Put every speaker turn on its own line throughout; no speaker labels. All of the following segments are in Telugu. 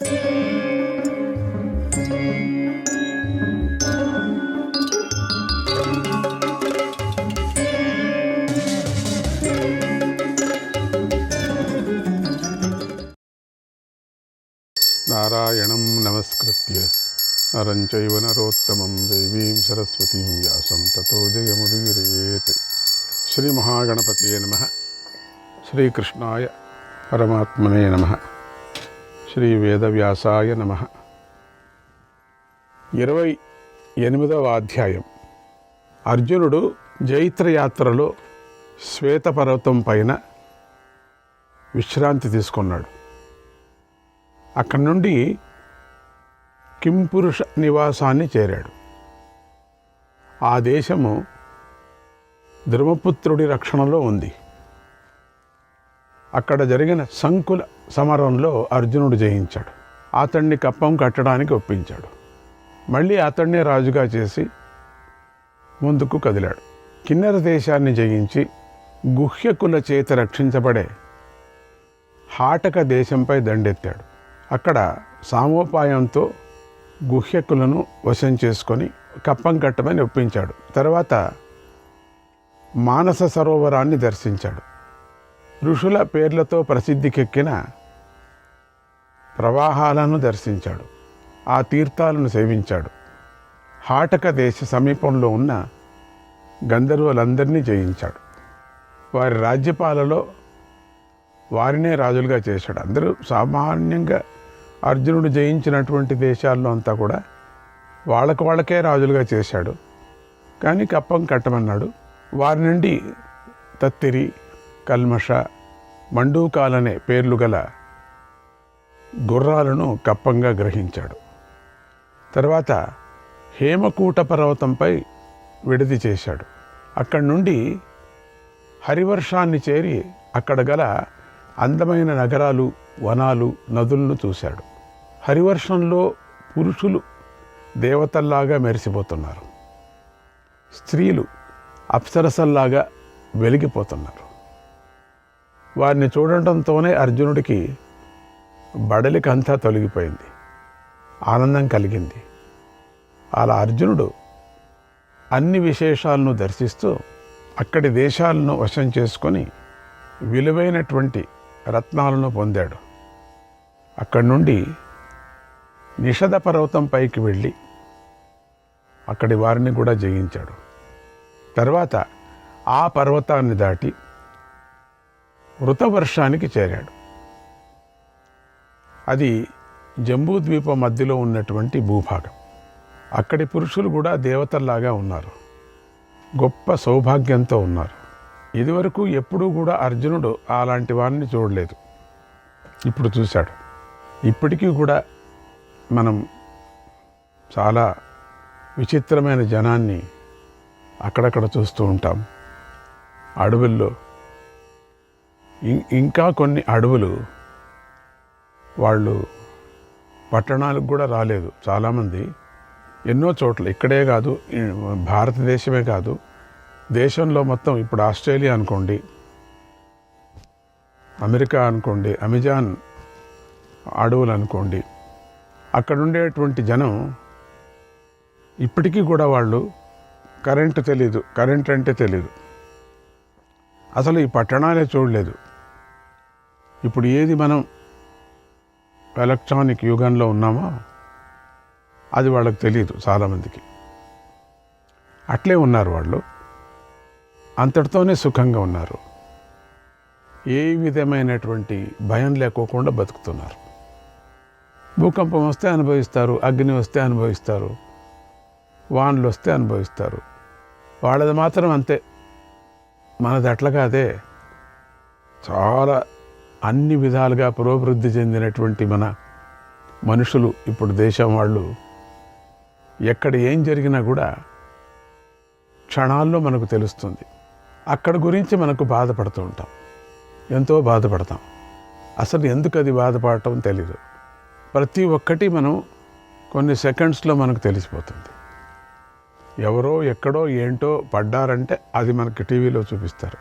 నారాయణం నమస్కృత్య నరం చైవ నరోత్తమం దేవీం సరస్వతీం వ్యాసం తతో జయముదీరయేత్. శ్రీ మహాగణపతయే నమః. శ్రీకృష్ణాయ పరమాత్మనే నమః. శ్రీ వేదవ్యాసాయ నమః. 28వ అధ్యాయం. అర్జునుడు జైత్రయాత్రలో శ్వేతపర్వతం పైన విశ్రాంతి తీసుకున్నాడు. అక్కడి నుండి కింపురుష నివాసాన్ని చేరాడు. ఆ దేశము ధర్మపుత్రుడి రక్షణలో ఉంది. అక్కడ జరిగిన సంకుల సమరంలో అర్జునుడు జయించాడు. అతన్ని కప్పం కట్టడానికి ఒప్పించాడు. మళ్ళీ అతన్నే రాజుగా చేసి ముందుకు కదిలాడు. కిన్నెర దేశాన్ని జయించి గుహ్యకుల చేత రక్షించబడే హాటక దేశంపై దండెత్తాడు. అక్కడ సామోపాయంతో గుహ్యకులను వశం చేసుకొని కప్పం కట్టమని ఒప్పించాడు. తర్వాత మానస సరోవరాన్ని దర్శించాడు. ఋషుల పేర్లతో ప్రసిద్ధికెక్కిన ప్రవాహాలను దర్శించాడు. ఆ తీర్థాలను సేవించాడు. హాటక దేశ సమీపంలో ఉన్న గంధర్వులందరినీ జయించాడు. వారి రాజ్యపాలలో వారినే రాజులుగా చేశాడు. అందరూ సామాన్యంగా అర్జునుడు జయించినటువంటి దేశాల్లో అంతా కూడా వాళ్ళకే రాజులుగా చేశాడు. కానీ కప్పం కట్టమన్నాడు. వారి నుండి తత్తిరి, కల్మష, మండూకాలనే పేర్లు గల గుర్రాలను కప్పంగా గ్రహించాడు. తర్వాత హేమకూట పర్వతంపై విడిది చేశాడు. అక్కడి నుండి హరివర్షాన్ని చేరి అక్కడ గల అందమైన నగరాలు, వనాలు, నదులను చూశాడు. హరివర్షంలో పురుషులు దేవతల్లాగా మెరిసిపోతున్నారు. స్త్రీలు అప్సరసల్లాగా వెలిగిపోతున్నారు. వారిని చూడటంతోనే అర్జునుడికి బడలికంతా తొలగిపోయింది. ఆనందం కలిగింది. అలా అర్జునుడు అన్ని విశేషాలను దర్శిస్తూ అక్కడి దేశాలను వశం చేసుకొని విలువైనటువంటి రత్నాలను పొందాడు. అక్కడి నుండి నిషధ పర్వతం పైకి వెళ్ళి అక్కడి వారిని కూడా జయించాడు. తర్వాత ఆ పర్వతాన్ని దాటి వృతవర్షానికి చేరాడు. అది జంబూద్వీపం మధ్యలో ఉన్నటువంటి భూభాగం. అక్కడి పురుషులు కూడా దేవతల్లాగా ఉన్నారు. గొప్ప సౌభాగ్యంతో ఉన్నారు. ఇదివరకు ఎప్పుడూ కూడా అర్జునుడు అలాంటి వారిని చూడలేదు. ఇప్పుడు చూశాడు. ఇప్పటికీ కూడా మనం చాలా విచిత్రమైన జనాన్ని అక్కడక్కడ చూస్తూ ఉంటాం. అడవుల్లో ఇంకా కొన్ని అడవులు వాళ్ళు పట్టణాలకు కూడా రాలేదు. చాలామంది ఎన్నో చోట్ల, ఇక్కడే కాదు, భారతదేశమే కాదు, దేశంలో మొత్తం, ఇప్పుడు ఆస్ట్రేలియా అనుకోండి, అమెరికా అనుకోండి, అమెజాన్ అడవులు అనుకోండి, అక్కడ ఉండేటువంటి జనం ఇప్పటికీ కూడా వాళ్ళు కరెంటు తెలీదు, కరెంట్ అంటే తెలీదు, అసలు ఈ పట్టణాలే చూడలేదు. ఇప్పుడు ఏది మనం ఎలక్ట్రానిక్ యుగంలో ఉన్నామో అది వాళ్ళకి తెలియదు చాలామందికి. అట్లే ఉన్నారు వాళ్ళు. అంతటితోనే సుఖంగా ఉన్నారు. ఏ విధమైనటువంటి భయం లేకోకుండా బతుకుతున్నారు. భూకంపం వస్తే అనుభవిస్తారు, అగ్ని వస్తే అనుభవిస్తారు, వానలు వస్తే అనుభవిస్తారు. వాళ్ళది మాత్రం అంతే. మనది అట్లా కాదే. చాలా అన్ని విధాలుగా పురోభివృద్ధి చెందినటువంటి మన మనుషులు, ఇప్పుడు దేశం వాళ్ళు, ఎక్కడ ఏం జరిగినా కూడా క్షణాల్లో మనకు తెలుస్తుంది. అక్కడ గురించి మనకు బాధపడుతూ ఉంటాం, ఎంతో బాధపడతాం. అసలు ఎందుకు అది బాధపడటం తెలీదు. ప్రతి ఒక్కటి మనం కొన్ని సెకండ్స్లో మనకు తెలిసిపోతుంది. ఎవరో ఎక్కడో ఏంటో పడ్డారంటే అది మనకి టీవీలో చూపిస్తారు.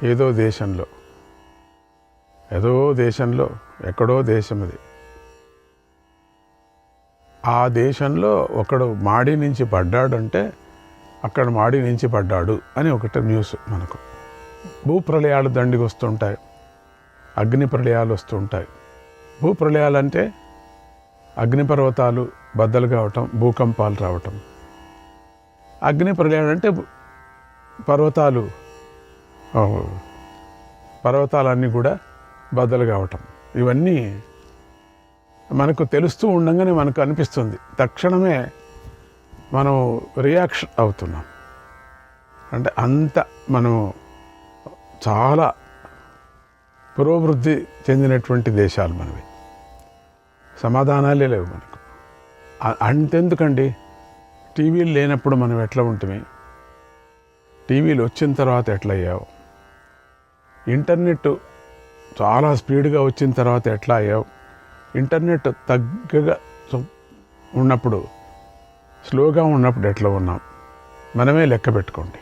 ఏదో దేశంలో ఎక్కడో దేశం అది ఆ దేశంలో ఒకడు మాడి నుంచి పడ్డాడంటే అక్కడ మాడి నుంచి పడ్డాడు అని ఒకటి న్యూస్ మనకు. భూప్రళయాలు దండికి వస్తుంటాయి, అగ్ని ప్రళయాలు వస్తుంటాయి. భూప్రళయాలంటే అగ్నిపర్వతాలు బద్దలు కావటం, భూకంపాలు రావటం. అగ్ని ప్రళయాలు అంటే పర్వతాలన్నీ కూడా బద్దలు కావటం. ఇవన్నీ మనకు తెలుస్తూ ఉండగానే మనకు అనిపిస్తుంది, తక్షణమే మనం రియాక్షన్ అవుతున్నాం. అంటే అంత మనం చాలా పురోభివృద్ధి చెందినటువంటి దేశాలు మనవి. సమాధానాలే లేవు మనకు. అంతెందుకండి, టీవీలు లేనప్పుడు మనం ఎట్లా ఉంటుంది, టీవీలు వచ్చిన తర్వాత ఎట్లా అయ్యావు, ఇంటర్నెట్ చాలా స్పీడ్గా వచ్చిన తర్వాత ఎట్లా అయ్యావు, ఇంటర్నెట్ తగ్గగా ఉన్నప్పుడు, స్లోగా ఉన్నప్పుడు ఎట్లా ఉన్నాం, మనమే లెక్క పెట్టుకోండి.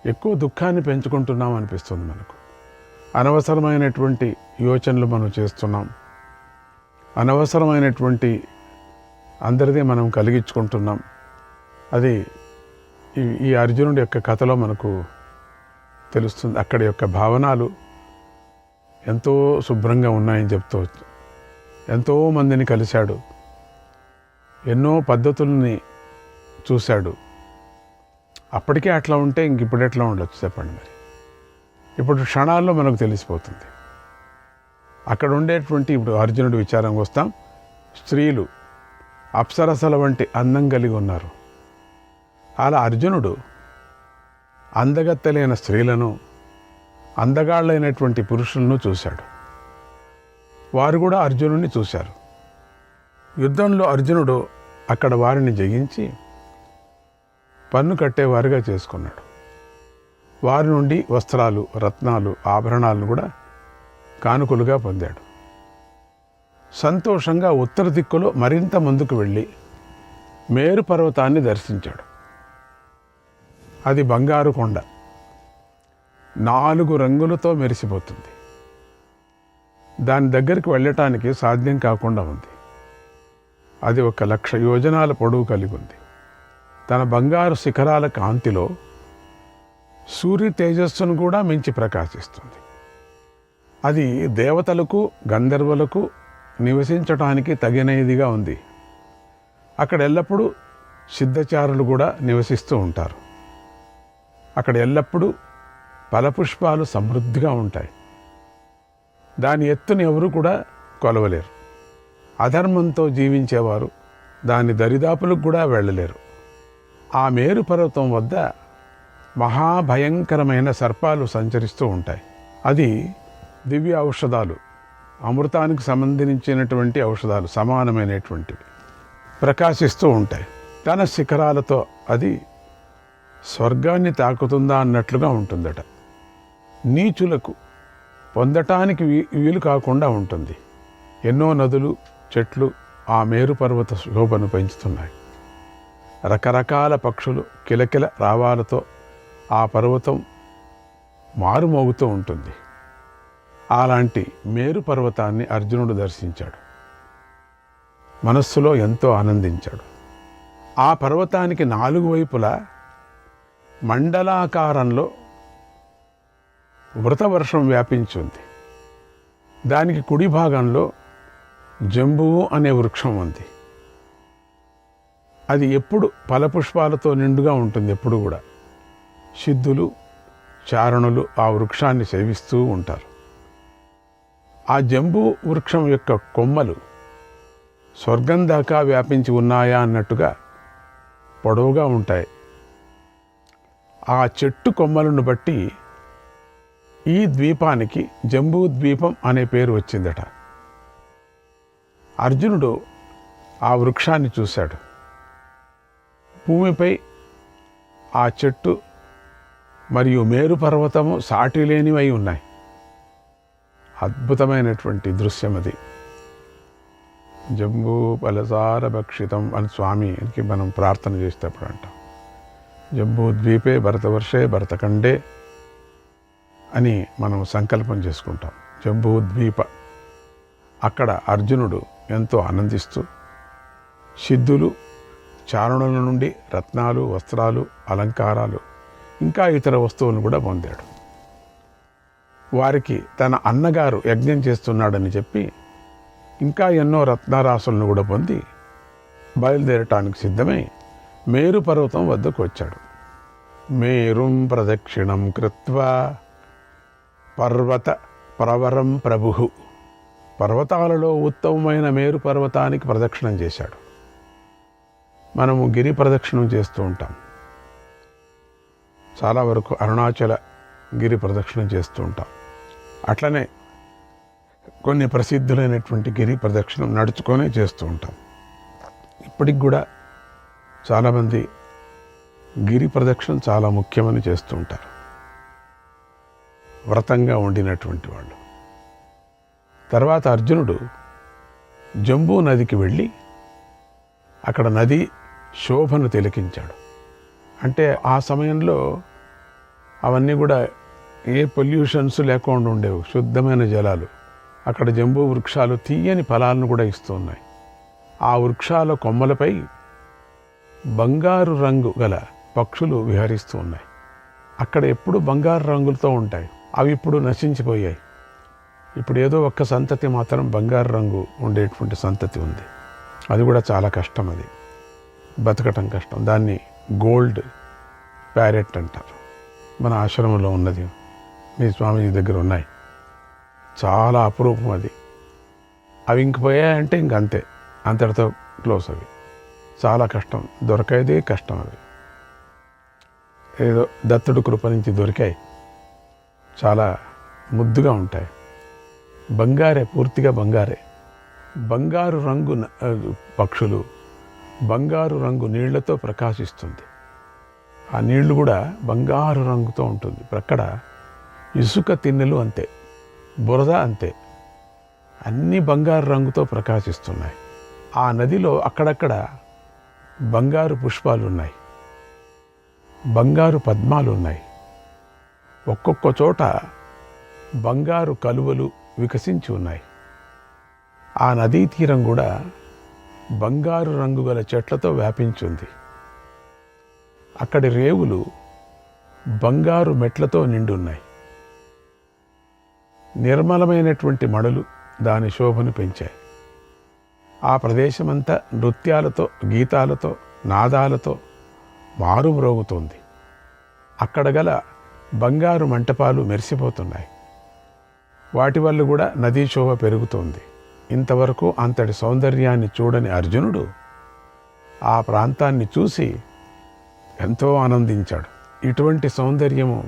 ఎక్కువ దుఃఖాన్ని పెంచుకుంటున్నాం అనిపిస్తుంది మనకు. అనవసరమైనటువంటి యోచనలు మనం చేస్తున్నాం, అనవసరమైనటువంటి అందరిదే మనం కలిగించుకుంటున్నాం. అది ఈ అర్జునుడి యొక్క కథలో మనకు తెలుస్తుంది. అక్కడి యొక్క భావనలు ఎంతో శుభ్రంగా ఉన్నాయని చెప్తూ ఎంతో మందిని కలిశాడు, ఎన్నో పద్ధతుల్ని చూశాడు. అప్పటికే అట్లా ఉంటే ఇంక ఇప్పుడు ఎట్లా ఉండొచ్చు చెప్పండి. మరి ఇప్పుడు క్షణాల్లో మనకు తెలిసిపోతుంది. అక్కడ ఉండేటువంటి, ఇప్పుడు అర్జునుడి విచారంగా వస్తాం, స్త్రీలు అప్సరసల వంటి అందం కలిగి ఉన్నారు. అలా అర్జునుడు అందగత్తెలైన స్త్రీలను, అందగాళ్ళైనటువంటి పురుషులను చూశాడు. వారు కూడా అర్జునుడిని చూశారు. యుద్ధంలో అర్జునుడు అక్కడ వారిని జయించి పన్ను కట్టేవారుగా చేసుకున్నాడు. వారి నుండి వస్త్రాలు, రత్నాలు, ఆభరణాలను కూడా కానుకలుగా పొందాడు. సంతోషంగా ఉత్తర దిక్కులో మరింత ముందుకు వెళ్ళి మేరు పర్వతాన్ని దర్శించాడు. అది బంగారు కొండ, 4 రంగులతో మెరిసిపోతుంది. దాని దగ్గరికి వెళ్ళటానికి సాధ్యం కాకుండా ఉంది. అది 1,00,000 యోజనాల పొడవు కలిగి ఉంది. తన బంగారు శిఖరాల కాంతిలో సూర్య తేజస్సును కూడా మించి ప్రకాశిస్తుంది. అది దేవతలకు, గంధర్వులకు నివసించటానికి తగినదిగా ఉంది. అక్కడ ఎల్లప్పుడూ సిద్ధచారులు కూడా నివసిస్తూ ఉంటారు. అక్కడ ఎల్లప్పుడూ ఫలపుష్పాలు సమృద్ధిగా ఉంటాయి. దాని ఎత్తుని ఎవరు కూడా కొలవలేరు. అధర్మంతో జీవించేవారు దాని దరిదాపులకు కూడా వెళ్ళలేరు. ఆ మేరు పర్వతం వద్ద మహాభయంకరమైన సర్పాలు సంచరిస్తూ ఉంటాయి. అది దివ్య ఔషధాలు, అమృతానికి సంబంధించినటువంటి ఔషధాలు సమానమైనటువంటివి ప్రకాశిస్తూ ఉంటాయి. తన శిఖరాలతో అది స్వర్గాన్ని తాకుతుందా అన్నట్లుగా ఉంటుందట. నీచులకు పొందటానికి వీలు కాకుండా ఉంటుంది. ఎన్నో నదులు, చెట్లు ఆ మేరు పర్వత శోభను పెంచుతున్నాయి. రకరకాల పక్షులు కిలకిల రావాలతో ఆ పర్వతం మారుమోగుతూ ఉంటుంది. అలాంటి మేరు పర్వతాన్ని అర్జునుడు దర్శించాడు. మనస్సులో ఎంతో ఆనందించాడు. ఆ పర్వతానికి 4 వైపులా మండలాకారంలో వృతవర్షం వ్యాపించి ఉంది. దానికి కుడి భాగంలో జంబువు అనే వృక్షం ఉంది. అది ఎప్పుడు ఫలపుష్పాలతో నిండుగా ఉంటుంది. ఎప్పుడు కూడా సిద్ధులు, చారణులు ఆ వృక్షాన్ని సేవిస్తూ ఉంటారు. ఆ జంబు వృక్షం యొక్క కొమ్మలు స్వర్గం దాకా వ్యాపించి ఉన్నాయా అన్నట్టుగా పొడవుగా ఉంటాయి. ఆ చెట్టు కొమ్మలను బట్టి ఈ ద్వీపానికి జంబూ ద్వీపం అనే పేరు వచ్చిందట. అర్జునుడు ఆ వృక్షాన్ని చూశాడు. భూమిపై ఆ చెట్టు మరియు మేరు పర్వతము సాటి లేనివై ఉన్నాయి. అద్భుతమైనటువంటి దృశ్యం అది. జంబూ ఫలసార భక్షితం అని స్వామికి మనం ప్రార్థన చేసేటప్పుడు అంటాం. జంబూ ద్వీపే భరతవర్షే భరతఖండే అని మనం సంకల్పం చేసుకుంటాం. జంబూ ద్వీప, అక్కడ అర్జునుడు ఎంతో ఆనందిస్తూ సిద్ధులు, చారణుల నుండి రత్నాలు, వస్త్రాలు, అలంకారాలు, ఇంకా ఇతర వస్తువులను కూడా పొందాడు. వారికి తన అన్నగారు యజ్ఞం చేస్తున్నాడని చెప్పి ఇంకా ఎన్నో రత్నారాసులను కూడా పొంది బయలుదేరటానికి సిద్ధమై మేరు పర్వతం వద్దకు వచ్చాడు. మేరుం ప్రదక్షిణం కృత్వా పర్వత ప్రవరం ప్రభు. పర్వతాలలో ఉత్తమమైన మేరు పర్వతానికి ప్రదక్షిణం చేశాడు. మనము గిరి ప్రదక్షిణం చేస్తూ ఉంటాం. చాలా వరకు అరుణాచల గిరి ప్రదక్షిణం చేస్తూ ఉంటాం. అట్లనే కొన్ని ప్రసిద్ధులైనటువంటి గిరి ప్రదక్షిణం నడుచుకొనే చేస్తూ ఉంటాం. ఇప్పటికి కూడా చాలామంది గిరి ప్రదక్షిణం చాలా ముఖ్యమని చేస్తూ ఉంటారు, వ్రతంగా ఉండినటువంటి వాళ్ళు. తర్వాత అర్జునుడు జంబూ నదికి వెళ్ళి అక్కడ నది శోభను తిలకించాడు. అంటే ఆ సమయంలో అవన్నీ కూడా ఏ పొల్యూషన్స్ లేకుండా ఉండేవి, శుద్ధమైన జలాలు. అక్కడ జంబూ వృక్షాలు తీయని ఫలాలను కూడా ఇస్తూ ఉన్నాయి. ఆ వృక్షాల కొమ్మలపై బంగారు రంగు గల పక్షులు విహరిస్తూ ఉన్నాయి. అక్కడ ఎప్పుడు బంగారు రంగులతో ఉంటాయి. అవి ఇప్పుడు నశించిపోయాయి. ఇప్పుడు ఏదో ఒక్క సంతతి మాత్రం బంగారు రంగు ఉండేటువంటి సంతతి ఉంది. అది కూడా చాలా కష్టం, అది బతకటం కష్టం. దాన్ని గోల్డ్ ప్యారెట్ అంటారు. మన ఆశ్రమంలో ఉన్నది, మీ స్వామీజీ దగ్గర ఉన్నాయి. చాలా అపురూపం అది. అవి ఇంకపోయాయంటే ఇంకంతే, అంతటితో క్లోజ్. అవి చాలా కష్టం, దొరకేదే కష్టం. అవి ఏదో దత్తుడు కృప నుంచి దొరికాయి. చాలా ముద్దుగా ఉంటాయి. బంగారే, పూర్తిగా బంగారే. బంగారు రంగు పక్షులు, బంగారు రంగు నీళ్లతో ప్రకాశిస్తుంది. ఆ నీళ్లు కూడా బంగారు రంగుతో ఉంటుంది. అక్కడ ఇసుక తిన్నెలు అంతే, బురద అంతే, అన్నీ బంగారు రంగుతో ప్రకాశిస్తున్నాయి. ఆ నదిలో అక్కడక్కడ బంగారు పుష్పాలు ఉన్నాయి, బంగారు పద్మాలు ఉన్నాయి. ఒక్కొక్క చోట బంగారు కలువలు వికసించి ఉన్నాయి. ఆ నదీ తీరం కూడా బంగారు రంగు గల చెట్లతో వ్యాపించింది. అక్కడి రేవులు బంగారు మెట్లతో నిండున్నాయి. నిర్మలమైనటువంటి మడులు దాని శోభను పెంచాయి. ఆ ప్రదేశమంతా నృత్యాలతో, గీతాలతో, నాదాలతో మారుమ్రోగుతోంది. అక్కడ గల బంగారు మంటపాలు మెరిసిపోతున్నాయి. వాటి వల్ల కూడా నదీ శోభ పెరుగుతోంది. ఇంతవరకు అంతటి సౌందర్యాన్ని చూడని అర్జునుడు ఆ ప్రాంతాన్ని చూసి ఎంతో ఆనందించాడు. ఇటువంటి సౌందర్యము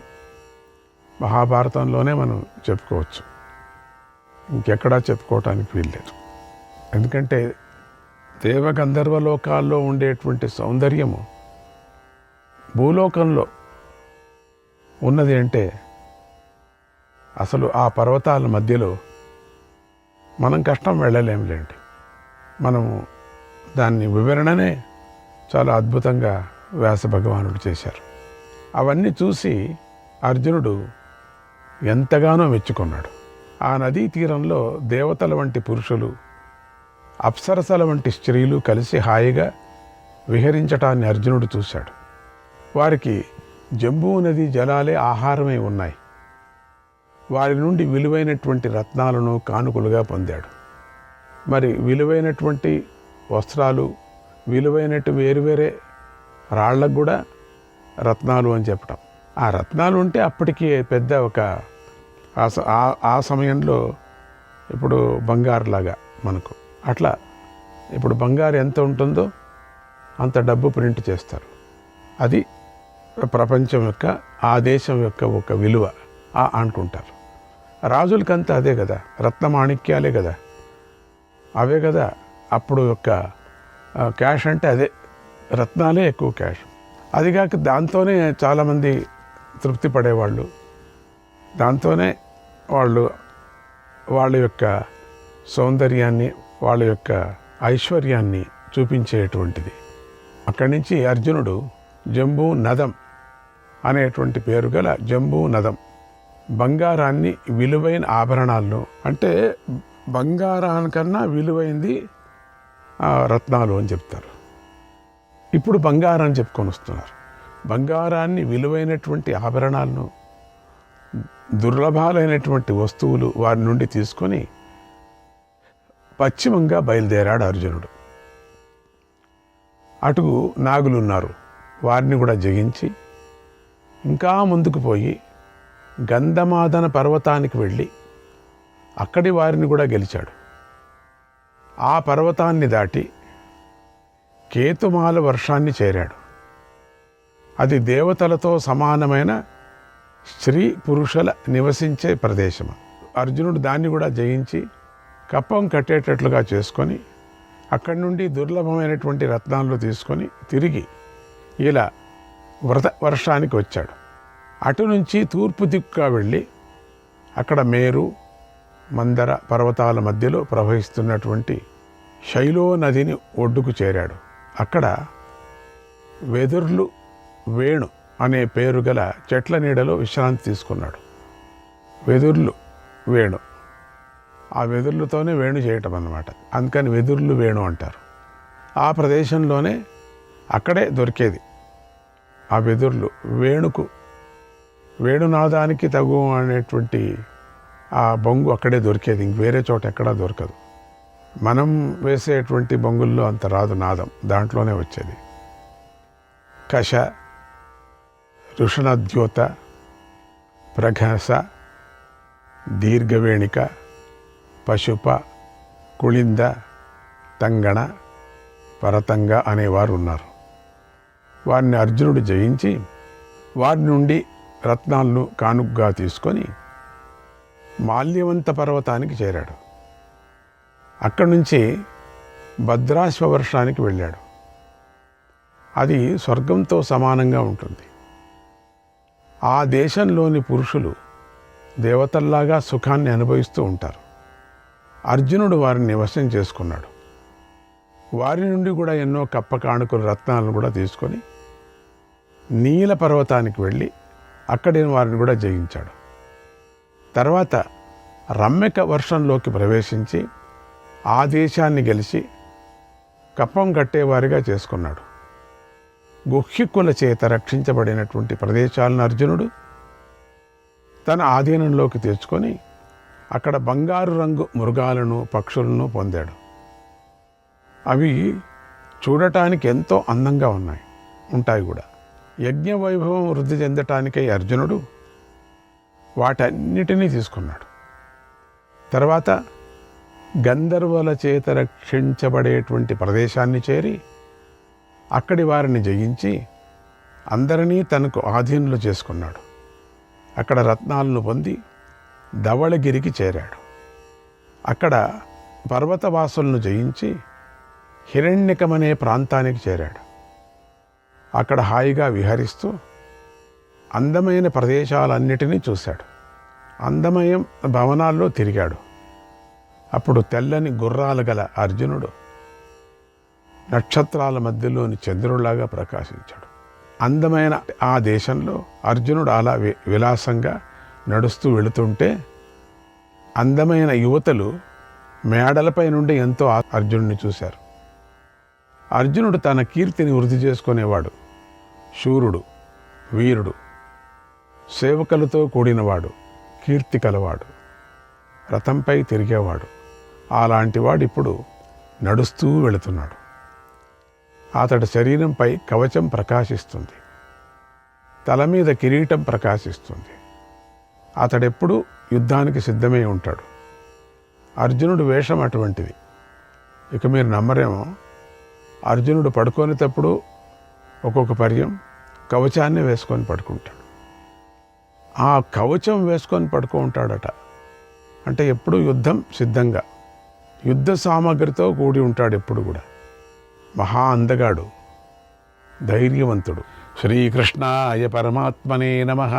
మహాభారతంలోనే మనం చెప్పుకోవచ్చు, ఇంకెక్కడా చెప్పుకోవటానికి వీల్లేదు. ఎందుకంటే దేవగంధర్వలోకాల్లో ఉండేటువంటి సౌందర్యము భూలోకంలో ఉన్నది అంటే అసలు ఆ పర్వతాల మధ్యలో మనం కష్టం వెళ్ళలేంలేండి. మనము దాన్ని వివరణనే చాలా అద్భుతంగా వ్యాస భగవానుడు చేశారు. అవన్నీ చూసి అర్జునుడు ఎంతగానో మెచ్చుకున్నాడు. ఆ నదీ తీరంలో దేవతల వంటి పురుషులు, అప్సరసల వంటి స్త్రీలు కలిసి హాయిగా విహరించటాన్ని అర్జునుడు చూశాడు. వారికి జంబూ నది జలాలే ఆహారమై ఉన్నాయి. వారి నుండి విలువైనటువంటి రత్నాలను కానుకలుగా పొందాడు. మరి విలువైనటువంటి వస్త్రాలు, విలువైనట్టు వేరువేరే రాళ్లకు కూడా రత్నాలు అని చెప్పటం. ఆ రత్నాలు ఉంటే అప్పటికి పెద్ద ఒక ఆ సమయంలో ఇప్పుడు బంగారులాగా మనకు అట్లా ఇప్పుడు బంగారు ఎంత ఉంటుందో అంత డబ్బు ప్రింట్ చేస్తారు. అది ప్రపంచం యొక్క, ఆ దేశం యొక్క ఒక విలువ అనుకుంటారు. రాజులకంతా అదే కదా, రత్నమాణిక్యాలే కదా, అవే కదా అప్పుడు యొక్క క్యాష్ అంటే. అదే రత్నాలే ఎక్కువ క్యాష్. అదిగాక దాంతోనే చాలామంది తృప్తి పడేవాళ్ళు. దాంతోనే వాళ్ళు వాళ్ళ యొక్క సౌందర్యాన్ని, వాళ్ళ యొక్క ఐశ్వర్యాన్ని చూపించేటువంటిది. అక్కడి నుంచి అర్జునుడు జంబూ నదం అనేటువంటి పేరు గల జంబూ నదం, బంగారాన్ని, విలువైన ఆభరణాలను, అంటే బంగారానికన్నా విలువైంది రత్నాలు అని చెప్తారు. ఇప్పుడు బంగారాన్ని చెప్పుకొని వస్తున్నారు. బంగారాన్ని, విలువైనటువంటి ఆభరణాలను, దుర్లభాలైనటువంటి వస్తువులు వారి నుండి తీసుకొని పశ్చిమంగా బయలుదేరాడు అర్జునుడు. అటు నాగులు ఉన్నారు, వారిని కూడా జయించి ఇంకా ముందుకు పోయి గంధమాదన పర్వతానికి వెళ్ళి అక్కడి వారిని కూడా గెలిచాడు. ఆ పర్వతాన్ని దాటి కేతుమాల వర్షాన్ని చేరాడు. అది దేవతలతో సమానమైన స్త్రీ పురుషుల నివసించే ప్రదేశం. అర్జునుడు దాన్ని కూడా జయించి కప్పం కట్టేటట్లుగా చేసుకొని అక్కడి నుండి దుర్లభమైనటువంటి రత్నాలు తీసుకొని తిరిగి ఇలా వర్షానికి వచ్చాడు. అటు నుంచి తూర్పు దిక్కుగా వెళ్ళి అక్కడ మేరు, మందర పర్వతాల మధ్యలో ప్రవహిస్తున్నటువంటి శైలో నదిని ఒడ్డుకు చేరాడు. అక్కడ వెదుర్లు వేణు అనే పేరు గల చెట్ల నీడలో విశ్రాంతి తీసుకున్నాడు. వెదుర్లు వేణు, ఆ వెదుర్లతోనే వేణు చేయటం అన్నమాట. అందుకని వెదుర్లు వేణు అంటారు. ఆ ప్రదేశంలోనే అక్కడే దొరికేది ఆ వెదుర్లు. వేణునాదానికి తగు అనేటువంటి ఆ బొంగు అక్కడే దొరికేది, ఇంక వేరే చోట ఎక్కడా దొరకదు. మనం వేసేటువంటి బొంగుల్లో అంత రాదు నాదం, దాంట్లోనే వచ్చేది. కష, ఋషణద్యోత, ప్రఘస, దీర్ఘవేణిక, పశుప, కుళింద, తంగణ, పరతంగ అనేవారు ఉన్నారు. వారిని అర్జునుడు జయించి వారి నుండి రత్నాలను కానుగ్గా తీసుకొని మాల్యవంత పర్వతానికి చేరాడు. అక్కడి నుంచి భద్రాశ్వవర్షానికి వెళ్ళాడు. అది స్వర్గంతో సమానంగా ఉంటుంది. ఆ దేశంలోని పురుషులు దేవతల్లాగా సుఖాన్ని అనుభవిస్తూ ఉంటారు. అర్జునుడు వారిని వశం చేసుకున్నాడు. వారి నుండి కూడా ఎన్నో కప్ప కానుకలు, రత్నాలను కూడా తీసుకొని నీల పర్వతానికి వెళ్ళి అక్కడి వారిని కూడా జయించాడు. తర్వాత రమ్యక వర్షంలోకి ప్రవేశించి ఆ దేశాన్ని గెలిచి కప్పం కట్టేవారిగా చేసుకున్నాడు. గుహ్యకుల చేత రక్షించబడినటువంటి ప్రదేశాలను అర్జునుడు తన ఆధీనంలోకి తెచ్చుకొని అక్కడ బంగారు రంగు మృగాలను, పక్షులను పొందాడు. అవి చూడటానికి ఎంతో అందంగా ఉంటాయి కూడా. యజ్ఞ వైభవం వృద్ధి చెందటానికై అర్జునుడు వాటన్నిటినీ తీసుకున్నాడు. తర్వాత గంధర్వుల చేత రక్షించబడేటువంటి ప్రదేశాన్ని చేరి అక్కడి వారిని జయించి అందరినీ తనకు ఆధీనులు చేసుకున్నాడు. అక్కడ రత్నాలను పొంది ధవళగిరికి చేరాడు. అక్కడ పర్వతవాసులను జయించి హిరణ్యకమనే ప్రాంతానికి చేరాడు. అక్కడ హాయిగా విహరిస్తూ అందమైన ప్రదేశాలన్నిటినీ చూశాడు. అందమైన భవనాల్లో తిరిగాడు. అప్పుడు తెల్లని గుర్రాలు గల అర్జునుడు నక్షత్రాల మధ్యలోని చంద్రుడిలాగా ప్రకాశించాడు. అందమైన ఆ దేశంలో అర్జునుడు అలా విలాసంగా నడుస్తూ వెళుతుంటే అందమైన యువతలు మేడలపై నుండి ఎంతో అర్జునుడిని చూశారు. అర్జునుడు తన కీర్తిని వృద్ధి చేసుకునేవాడు. శూరుడు, వీరుడు, సేవకులతో కూడినవాడు, కీర్తి కలవాడు, రథంపై తిరిగేవాడు. అలాంటి వాడు ఇప్పుడు నడుస్తూ వెళుతున్నాడు. అతడి శరీరంపై కవచం ప్రకాశిస్తుంది, తల మీద కిరీటం ప్రకాశిస్తుంది. అతడెప్పుడూ యుద్ధానికి సిద్ధమై ఉంటాడు. అర్జునుడు వేషం అటువంటిది. ఇక మీరు నమ్మరేమో, అర్జునుడు పడుకునేటప్పుడు ఒక్కొక్క పర్యం కవచాన్ని వేసుకొని పడుకుంటాడు. ఆ కవచం వేసుకొని పడుకుంటాడట. అంటే ఎప్పుడు యుద్ధం సిద్ధంగా, యుద్ధ సామగ్రితో కూడి ఉంటాడు ఎప్పుడు కూడా. మహా అందగాడు, ధైర్యవంతుడు. శ్రీకృష్ణాయ పరమాత్మనే నమః.